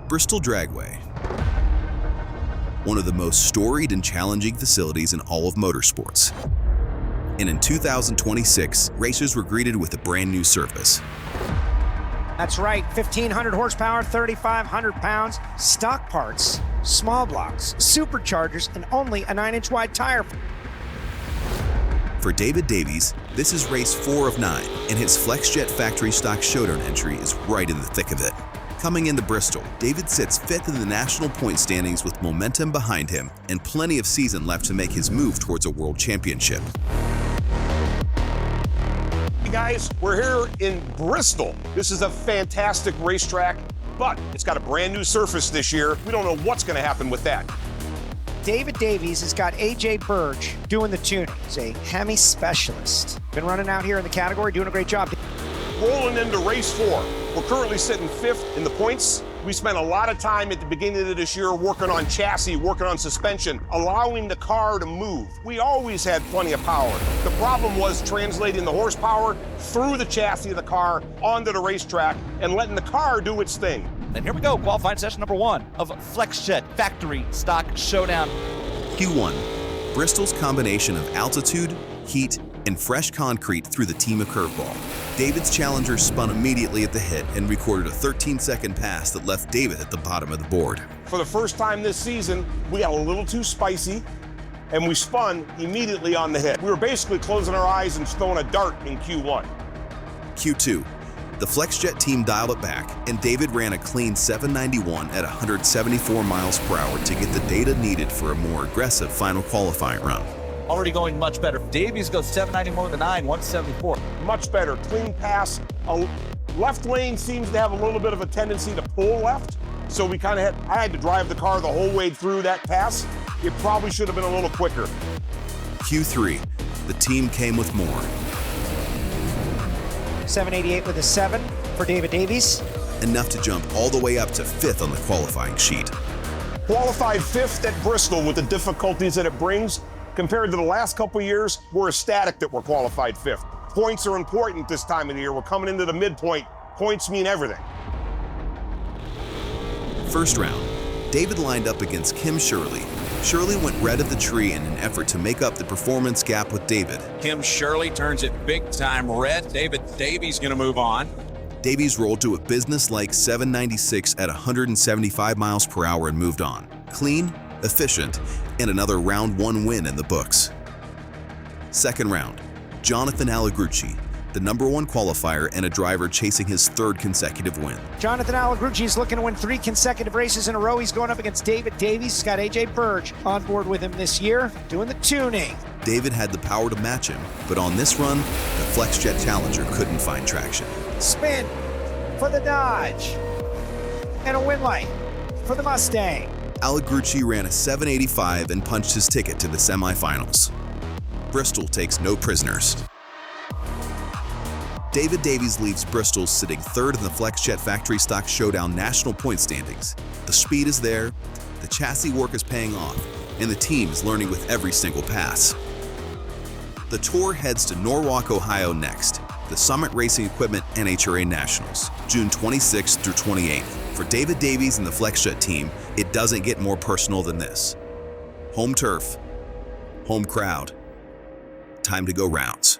Bristol Dragway, one of the most storied and challenging facilities in all of motorsports. And in 2026, racers were greeted with a brand new surface. That's right, 1,500 horsepower, 3,500 pounds, stock parts, small blocks, superchargers, and only a 9-inch wide tire. For David Davies, this is race 4 of 9, and his Flexjet factory stock Showdown entry is right in the thick of it. Coming into Bristol, David sits 5th in the national point standings with momentum behind him and plenty of season left to make his move towards a world championship. Hey guys, we're here in Bristol. This is a fantastic racetrack, but it's got a brand new surface this year. We don't know what's going to happen with that. David Davies has got AJ Burge doing the tuning. He's a Hemi specialist. Been running out here in the category, doing a great job. Rolling into race 4. We're currently sitting 5th in the points. We spent a lot of time at the beginning of this year working on chassis, working on suspension, allowing the car to move. We always had plenty of power. The problem was translating the horsepower through the chassis of the car onto the racetrack and letting the car do its thing. And here we go, qualifying session number 1 of Flexjet Factory Stock Showdown. Q1, Bristol's combination of altitude, heat, and fresh concrete threw the team a curveball. David's Challenger spun immediately at the hit and recorded a 13-second pass that left David at the bottom of the board. For the first time this season, we got a little too spicy, and we spun immediately on the hit. We were basically closing our eyes and throwing a dart in Q1. Q2, the Flexjet team dialed it back, and David ran a clean 791 at 174 miles per hour to get the data needed for a more aggressive final qualifying run. Already going much better. Davies goes 791 to 9, 174. Much better, clean pass. Left lane seems to have a little bit of a tendency to pull left, so I had to drive the car the whole way through that pass. It probably should have been a little quicker. Q3, the team came with more. 788 with a 7 for David Davies. Enough to jump all the way up to 5th on the qualifying sheet. Qualified 5th at Bristol with the difficulties that it brings. Compared to the last couple of years, we're ecstatic that we're qualified 5th. Points are important this time of the year. We're coming into the midpoint. Points mean everything. First round, David lined up against Kim Shirley. Shirley went red at the tree in an effort to make up the performance gap with David. Kim Shirley turns it big time red. David Davies going to move on. Davies rolled to a business-like 796 at 175 miles per hour and moved on. Clean, efficient, and another round 1 win in the books. Second round, Jonathan Allegrucci, the #1 qualifier and a driver chasing his 3rd consecutive win. Jonathan Allegrucci is looking to win 3 consecutive races in a row. He's going up against David Davies. He's got AJ Burge on board with him this year, doing the tuning. David had the power to match him, but on this run, the Flexjet Challenger couldn't find traction. Spin for the Dodge, and a win light for the Mustang. Allegrucci ran a 785 and punched his ticket to the semifinals. Bristol takes no prisoners. David Davies leaves Bristol sitting 3rd in the Flexjet Factory Stock Showdown national point standings. The speed is there, the chassis work is paying off, and the team is learning with every single pass. The tour heads to Norwalk, Ohio next, the Summit Racing Equipment NHRA Nationals, June 26th through 28th. For David Davies and the Flexjet team, it doesn't get more personal than this. Home turf, home crowd, time to go rounds.